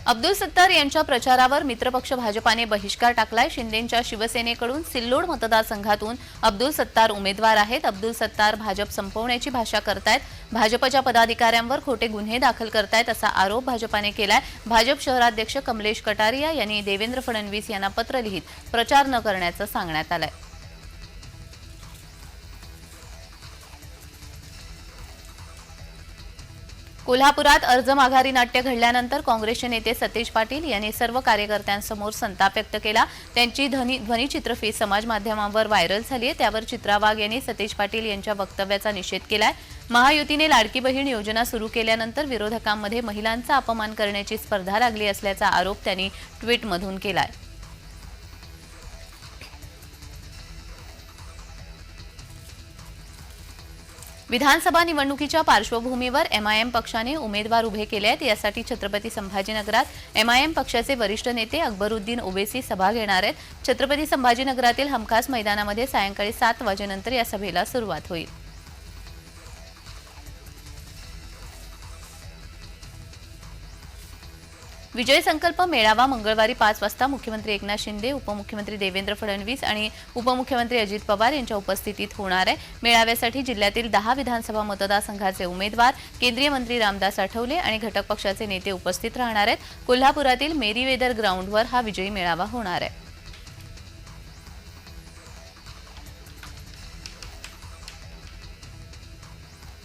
अब्दुल सत्तार यांच्या प्रचारावर मित्रपक्ष भाजपाने बहिष्कार टाकलाय। शिंदेंच्या शिवसेनेकडून सिल्लोड मतदारसंघातून अब्दुल सत्तार उमेदवार आहेत। अब्दुल सत्तार भाजप संपवण्याची भाषा करतायत, भाजपच्या पदाधिकाऱ्यांवर खोटे गुन्हे दाखल करतायत असा आरोप भाजपाने केलाय। भाजप शहराध्यक्ष कमलेश कटारिया यांनी देवेंद्र फडणवीस यांना पत्र लिहित प्रचार न करण्याचं सांगण्यात आलंय। कोल्हापुरात अर्ज माघारी नाट्य घडल्यानंतर काँग्रेसचे नेते सतेज पाटील यांनी सर्व कार्यकर्त्यांसमोर संताप व्यक्त केला। त्यांची ध्वनिचित्रफीत समाज माध्यमांवर व्हायरल झाली आहे। त्यावर चित्रा वाघ यांनी सतेज पाटील यांच्या वक्तव्याचा निषेध केलाय। महायुतीने लाडकी बहीण योजना सुरू केल्यानंतर विरोधकांमध्ये महिलांचा अपमान करण्याची स्पर्धा लागली असल्याचा आरोप त्यांनी ट्विटमधून केलाय। विधानसभा निवडणुकीच्या पार्श्वभूमीवर एमआयएम पक्षाने उमेदवार उभे केले आहेत। यासाठी छत्रपती संभाजीनगरात एमआयएम पक्षाचे वरिष्ठ नेते अकबरुद्दीन ओवेसी सभा घेणार आहेत। छत्रपती संभाजीनगरातील हमखास मैदानामध्ये सायंकाळी 7 वाजेनंतर या सभेला सुरुवात होईल। विजय संकल्प मेळावा मंगळवारी 5 वाजता मुख्यमंत्री एकनाथ शिंदे, उपमुख्यमंत्री देवेंद्र फडणवीस आणि उपमुख्यमंत्री अजित पवार यांच्या उपस्थितीत होणार आहे। मेळाव्यासाठी जिल्ह्यातील 10 विधानसभा मतदारसंघाचे उमेदवार, केंद्रीय मंत्री रामदास आठवले आणि घटक पक्षाचे नेते उपस्थित राहणार आहेत। कोल्हापुरातील मेरीवेदर ग्राउंडवर हा विजयी मेळावा होणार आहे।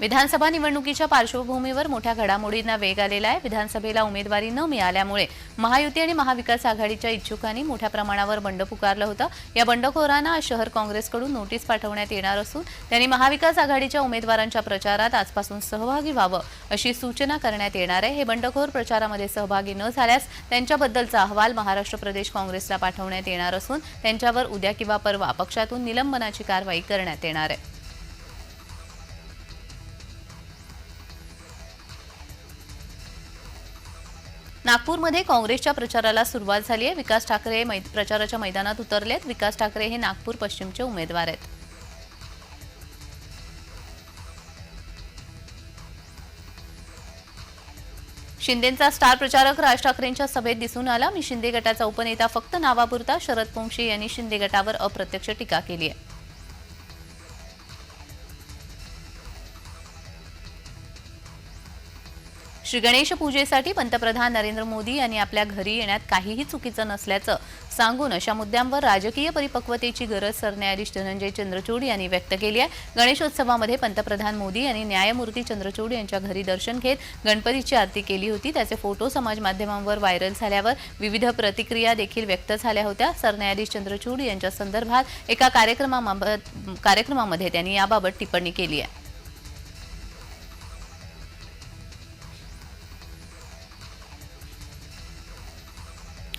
विधानसभा निवडणुकीच्या पार्श्वभूमीवर मोठ्या घडामोडींना वेग आलेला आहे। विधानसभेला उमेदवारी न मिळाल्यामुळे महायुती आणि महाविकास आघाडीच्या इच्छुकांनी मोठ्या प्रमाणावर बंड पुकारलं होतं। या बंडखोरांना आज शहर काँग्रेसकडून नोटीस पाठवण्यात येणार असून त्यांनी महाविकास आघाडीच्या उमेदवारांच्या प्रचारात आजपासून सहभागी व्हावं अशी सूचना करण्यात येणार आहे। हे बंडखोर प्रचारामध्ये सहभागी न झाल्यास त्यांच्याबद्दलचा अहवाल महाराष्ट्र प्रदेश काँग्रेसला पाठवण्यात येणार असून त्यांच्यावर उद्या किंवा परवा पक्षातून निलंबनाची कारवाई करण्यात येणार आहे। नागपूरमध्ये काँग्रेसच्या प्रचाराला सुरुवात झाली आहे। विकास ठाकरे प्रचाराच्या मैदानात उतरलेत। विकास ठाकरे हे नागपूर पश्चिमचे उमेदवार आहेत। शिंदेंचा स्टार प्रचारक राज ठाकरेंच्या सभेत दिसून आला। मी शिंदे गटाचा उपनेता फक्त नावापुरता, शरद पोंक्षे यांनी शिंदे गटावर अप्रत्यक्ष टीका केली आहे। श्री गणेश पूजेसाठी पंतप्रधान नरेंद्र मोदी यांनी आपल्या घरी येण्यात काहीही चुकीचं नसल्याचं सांगून अशा मुद्द्यांवर राजकीय परिपक्वतेची गरज सरन्यायाधीश धनंजय चंद्रचूड यांनी व्यक्त केली आहे। गणेशोत्सवामध्ये पंतप्रधान मोदी यांनी न्यायमूर्ती चंद्रचूड यांच्या घरी दर्शन घेत गणपतीची आरती केली होती। त्याचे फोटो समाज माध्यमांवर व्हायरल झाल्यावर विविध प्रतिक्रिया देखील व्यक्त झाल्या होत्या। सरन्यायाधीश चंद्रचूड यांच्या संदर्भात एका कार्यक्रमामध्ये त्यांनी याबाबत टिप्पणी केली आहे।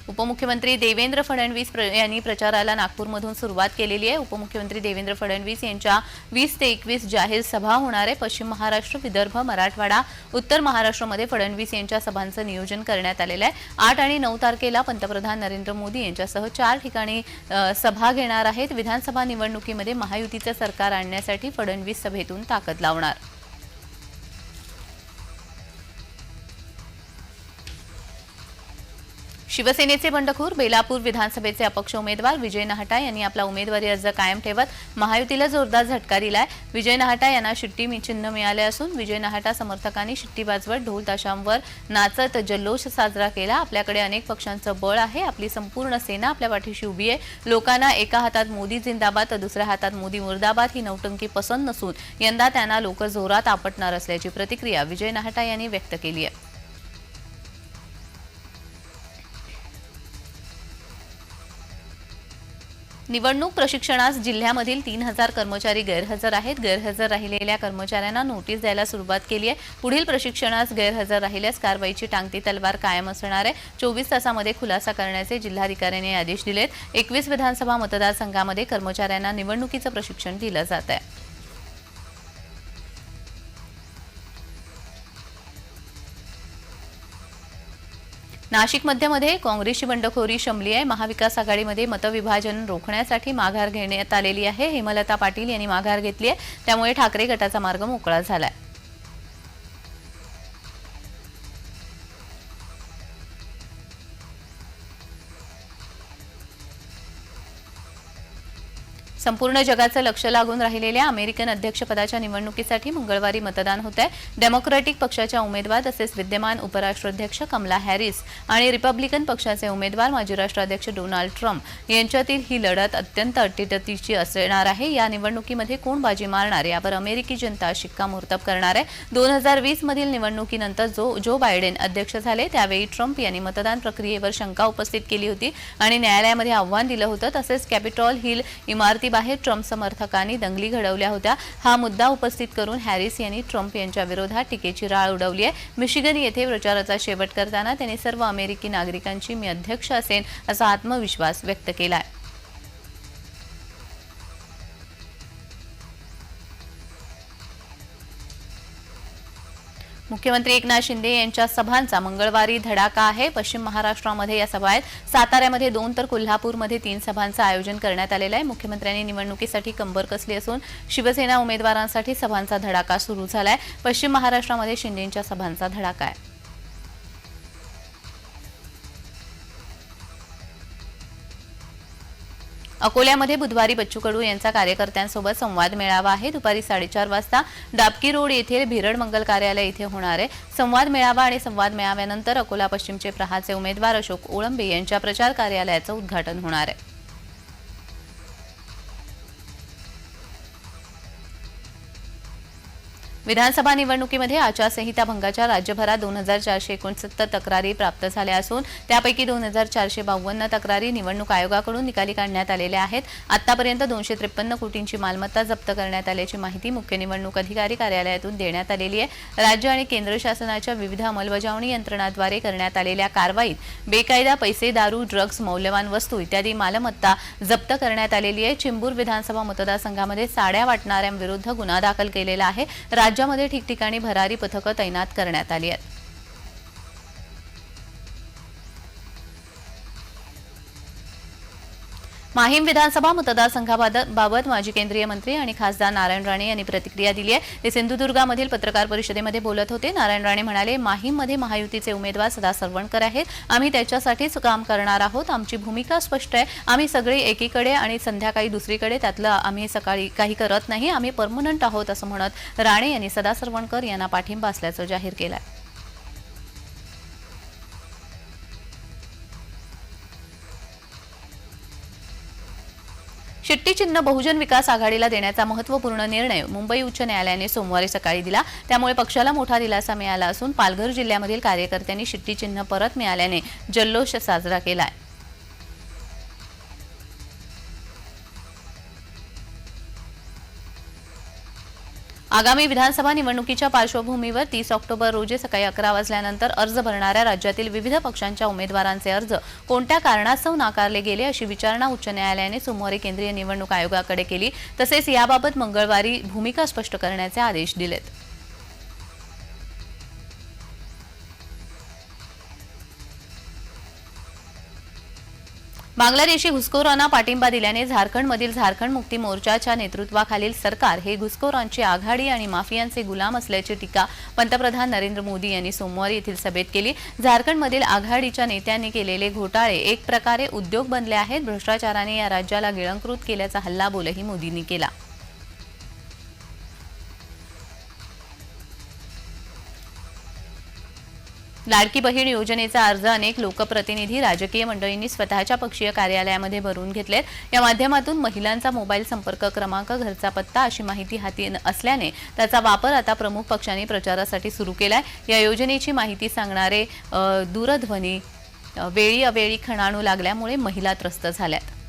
उपमुख्यमंत्री देवेंद्र फडणवीस यांनी प्रचाराला नागपूरमधून सुरुवात केलेली आहे। उपमुख्यमंत्री देवेंद्र फडणवीस यांच्या 20 ते 21 जाहीर सभा होणार आहे। पश्चिम महाराष्ट्र, विदर्भ, मराठवाडा, उत्तर महाराष्ट्रामध्ये फडणवीस यांच्या सभांचं नियोजन करण्यात आलेलं आहे। 8 आणि 9 तारखेला पंतप्रधान नरेंद्र मोदी यांच्यासह 4 ठिकाणी सभा घेणार आहेत। विधानसभा निवडणुकीमध्ये महायुतीचे सरकार आणण्यासाठी फडणवीस सभेतून ताकद लावणार। शिवसेनेचे बंडखोर बेलापूर विधानसभेचे अपक्ष उमेदवार विजय नाहटा यांनी आपला उमेदवारी अर्ज कायम ठेवत महायुतीला जोरदार झटका दिलाय। विजय नाहटा यांना शिट्टी चिन्ह मिळाले असून विजय नाहटा समर्थकांनी शिट्टी वाजवत ढोल ताशांवर नाचत जल्लोष साजरा केला। आपल्याकडे अनेक पक्षांचं बळ आहे, आपली संपूर्ण सेना आपल्या पाठीशी उभी आहे। लोकांना एका हातात मोदी जिंदाबाद तर दुसऱ्या हातात मोदी मुर्दाबाद ही नौटंकी पसंत नसून यंदा त्यांना लोक जोरात आपटणार असल्याची प्रतिक्रिया विजय नाहटा यांनी व्यक्त केली आहे। निवडणूक प्रशिक्षणास जिल्ह्यामधील 3000 कर्मचारी गैरहजर आहेत। गैरहजर राहिलेल्या कर्मचाऱ्यांना नोटीस द्यायला सुरुवात केली आहे। पुढील प्रशिक्षणास गैरहजर राहिल्यास कारवाईची टांगती तलवार कायम असणार आहे। 24 तासामध्ये खुलासा करण्याचे जिल्हाधिकाऱ्यांनी आदेश दिलेत। 21 विधानसभा मतदारसंघामध्ये कर्मचाऱ्यांना निवडणुकीचं प्रशिक्षण दिलं जात आहे। नाशिक मध्यमध्ये काँग्रेसची बंडखोरी शमली आहे। महाविकास आघाडीमध्ये मतविभाजन रोखण्यासाठी माघार घेण्यात आलेली आहे। हेमलता पाटील यांनी माघार घेतली आहे, त्यामुळे ठाकरे गटाचा मार्ग मोकळा झालाय। संपूर्ण जगाचं लक्ष लागून राहिलेल्या अमेरिकन अध्यक्षपदाच्या निवडणुकीसाठी मंगळवारी मतदान होत आहे. डेमोक्रॅटिक पक्षाच्या उमेदवार तसेच विद्यमान उपराष्ट्राध्यक्ष कमला हॅरिस आणि रिपब्लिकन पक्षाचे उमेदवार माजी राष्ट्राध्यक्ष डोनाल्ड ट्रम्प यांच्यातील ही लढत अत्यंत अटीतटीची असणार आहे. या निवडणुकीमध्ये कोण बाजी मारणार यावर अमेरिकी जनता शिक्कामोर्तब करणार आहे. 2020 मधील निवडणुकीनंतर जो बायडेन अध्यक्ष झाले त्यावेळी ट्रम्प यांनी मतदान प्रक्रियेवर शंका उपस्थित केली होती आणि न्यायालयामध्ये आव्हान दिलं होतं. तसेच कॅपिटॉल हिल इमारतीबाहेर ट्रम्प समर्थकांनी दंगली घडवल्या होत्या. हा मुद्दा उपस्थित करून हॅरिस यांनी ट्रम्प यांच्या विरोधात टीकेची राळ उडवली आहे. मिशिगन येथे प्रचाराचा शेवट करताना त्यांनी सर्व अमेरिकी नागरिकांची मी अध्यक्ष असेन असा आत्मविश्वास व्यक्त केला आहे. मुख्यमंत्री एकनाथ शिंदे यांच्या सभांचा मंगळवारी धडाका आहे. पश्चिम महाराष्ट्रामध्ये या सभा आहेत. साताऱ्यामध्ये 2 तर कोल्हापूरमध्ये 3 सभांचं आयोजन करण्यात आलेलं आहे. मुख्यमंत्र्यांनी निवडणुकीसाठी कंबर कसली असून शिवसेना उमेदवारांसाठी सभांचा धडाका सुरू झालाय. पश्चिम महाराष्ट्रामध्ये शिंदेंच्या सभांचा धडाका आहे. अकोल्यामध्ये बुधवारी बच्चू कडू यांचा कार्यकर्त्यांसोबत संवाद मेळावा आहे. दुपारी 4:30 वाजता डाबकी रोड येथे भिरड मंगल कार्यालय इथे होणार आहे. संवाद मेळावा आणि संवाद मेळाव्यानंतर अकोला पश्चिमचे प्रहारचे उमेदवार अशोक ओळंबे यांच्या प्रचार कार्यालयाचं उद्घाटन होणार आहे. विधानसभा निवडणुकीमध्ये आचारसंहिता भंगाच्या राज्यभरात 2469 तक्रारी प्राप्त झाल्या असून त्यापैकी 2452 तक्रारी निवडणूक आयोगाकडून निकाली काढण्यात आलेल्या आहेत. आतापर्यंत 253 कोटींची मालमत्ता जप्त करण्यात आल्याची माहिती मुख्य निवडणूक अधिकारी कार्यालयातून देण्यात आलेली आहे. राज्य आणि केंद्र शासनाच्या विविध अंमलबजावणी यंत्रणांद्वारे करण्यात आलेल्या कारवाईत बेकायदा पैसे, दारू, ड्रग्ज, मौल्यवान वस्तू इत्यादी मालमत्ता जप्त करण्यात आलेली आहे. चिंबूर विधानसभा मतदारसंघामध्ये साड्या वाटणाऱ्यांविरुद्ध गुन्हा दाखल केलेला आहे. राज्यामध्ये ठिकठिकाणी भरारी पथकं तैनात करण्यात आली आहेत. माहीम विधानसभा मतदारसंघाबाबत माजी केंद्रीय मंत्री आणि खासदार नारायण राणे यांनी प्रतिक्रिया दिली आहे. ते सिंधुदुर्गामधील पत्रकार परिषदेमध्ये बोलत होते. नारायण राणे म्हणाले, माहीममध्ये महायुतीचे उमेदवार सदा सरवणकर आहेत. आम्ही त्याच्यासाठीच काम करणार आहोत. आमची भूमिका स्पष्ट आहे. आम्ही सगळे एकीकडे आणि संध्याकाळी दुसरीकडे, त्यातलं आम्ही सकाळी काही करत नाही. आम्ही परमनंट आहोत असं म्हणत राणे यांनी सदा सरवणकर यांना पाठिंबा असल्याचं जाहीर केलं आहे. शिट्टी चिन्ह बहुजन विकास आघाडीला देण्याचा महत्त्वपूर्ण निर्णय मुंबई उच्च न्यायालयाने सोमवारी सकाळी दिला. त्यामुळे पक्षाला मोठा दिलासा मिळाला असून पालघर जिल्ह्यामधील कार्यकर्त्यांनी शिट्टी चिन्ह परत मिळाल्याने जल्लोष साजरा केला आहे. आगामी विधानसभा निवडणुकीच्या पार्श्वभूमीवर 30 ऑक्टोबर रोजी सकाळी 11 वाजल्यानंतर अर्ज भरणाऱ्या राज्यातील विविध पक्षांच्या उमेदवारांचे अर्ज कोणत्या कारणास्तव नाकारले गेले अशी विचारणा उच्च न्यायालयाने सोमवारी केंद्रीय निवडणूक आयोगाकडे केली. तसेच याबाबत मंगळवारी भूमिका स्पष्ट करण्याचे आदेश दिलेत. बांगलादेशी घुसखोरांना पाठिंबा दिल्याने झारखंडमधील झारखंड मुक्ती मोर्चाच्या नेतृत्वाखालील सरकार हे घुसखोरांची आघाडी आणि माफियांचे गुलाम असल्याची टीका पंतप्रधान नरेंद्र मोदी यांनी सोमवारी येथील सभेत केली. झारखंडमधील आघाडीच्या नेत्यांनी केलेले घोटाळे एक प्रकारे उद्योग बनले आहेत. भ्रष्टाचाराने या राज्याला गिळंकृत केल्याचा हल्लाबोलही मोदींनी केला. लाडकी बहीण योजनेचा अर्ज अनेक लोकप्रतिनिधी, राजकीय मंडळींनी स्वतःच्या पक्षीय कार्यालयामध्ये भरून घेतलेत. या माध्यमातून महिलांचा मोबाईल संपर्क क्रमांक, घरचा पत्ता अशी माहिती हाती असल्याने त्याचा वापर आता प्रमुख पक्षांनी प्रचारासाठी सुरू केलाय. या योजनेची माहिती सांगणारे दूरध्वनी वेळी अवेळी खणाणू लागल्यामुळे महिला त्रस्त झाल्यात.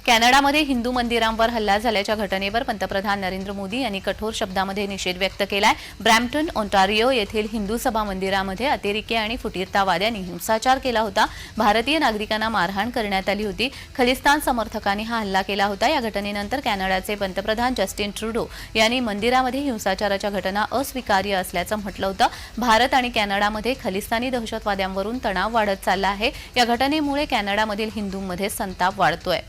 कॅनडामध्ये हिंदू मंदिरांवर हल्ला झाल्याच्या घटनेवर पंतप्रधान नरेंद्र मोदी यांनी कठोर शब्दांमध्ये निषेध व्यक्त केलाय. ब्रॅम्प्टन, ओंटारिओ येथील हिंदू सभा मंदिरामध्ये अतिरेकी आणि फुटीरतावाद्यांनी हिंसाचार केला होता. भारतीय नागरिकांना मारहाण करण्यात आली होती. खलिस्तान समर्थकांनी हा हल्ला केला होता. या घटनेनंतर कॅनडाचे पंतप्रधान जस्टिन ट्रुडो यांनी मंदिरामध्ये हिंसाचाराच्या घटना अस्वीकार्य असल्याचं म्हटलं होतं. भारत आणि कॅनडामध्ये खलिस्तानी दहशतवाद्यांवरून तणाव वाढत चालला आहे. या घटनेमुळे कॅनडामधील हिंदूंमध्ये संताप वाढतोय.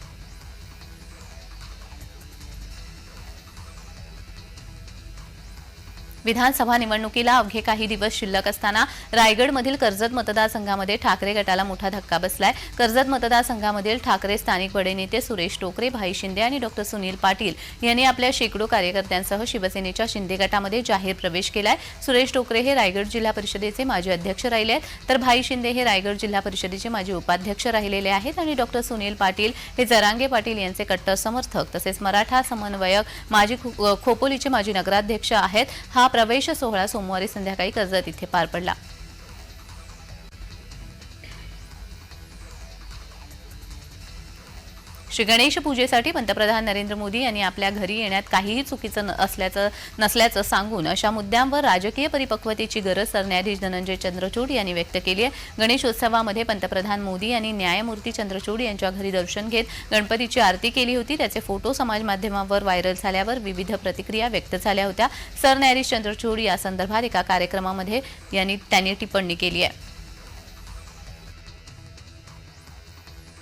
विधानसभा निवडणुकीला अवघे काही दिवस शिल्लक असताना रायगडमधील कर्जत मतदारसंघामध्ये ठाकरे गटाला मोठा धक्का बसलाय। कर्जत मतदारसंघामधील ठाकरे स्थानिक बडे नेते सुरेश टोकरे, भाई शिंदे आणि डॉ. सुनील पाटील यांनी आपल्या शेकडो कार्यकर्त्यांसह शिवसेनेच्या शिंदे गटामध्ये जाहीर प्रवेश केलाय। सुरेश टोकरे हे रायगड जिल्हा परिषदेचे माजी अध्यक्ष राहिले आहेत, तर भाई शिंदे हे रायगड जिल्हा परिषदेचे माजी उपाध्यक्ष राहिलेले आहेत आणि डॉ. सुनील पाटील हे जरांगे पाटील यांचे कट्टर समर्थक तसेच मराठा समन्वयक, माजी खोपोलीचे माजी नगराध्यक्ष आहेत। हा प्रवेश सोहळा सोमवारी संध्याकाळी कर्जत इथे पार पडला। श्री गणेश पूजेसाठी पंतप्रधान नरेंद्र मोदी यांनी आपल्या घरी येण्यात काहीही चुकीचं नसल्याचं सांगून अशा मुद्द्यांवर राजकीय परिपक्वतेची गरज सरन्यायाधीश धनंजय चंद्रचूड यांनी व्यक्त केली आहे। गणेशोत्सवामध्ये पंतप्रधान मोदी यांनी न्यायमूर्ती चंद्रचूड यांच्या घरी दर्शन घेत गणपतीची आरती केली होती। त्याचे फोटो समाज माध्यमांवर व्हायरल झाल्यावर विविध प्रतिक्रिया व्यक्त झाल्या होत्या। सरन्यायाधीश चंद्रचूड या संदर्भात एका कार्यक्रमामध्ये त्यांनी टिप्पणी केली आहे।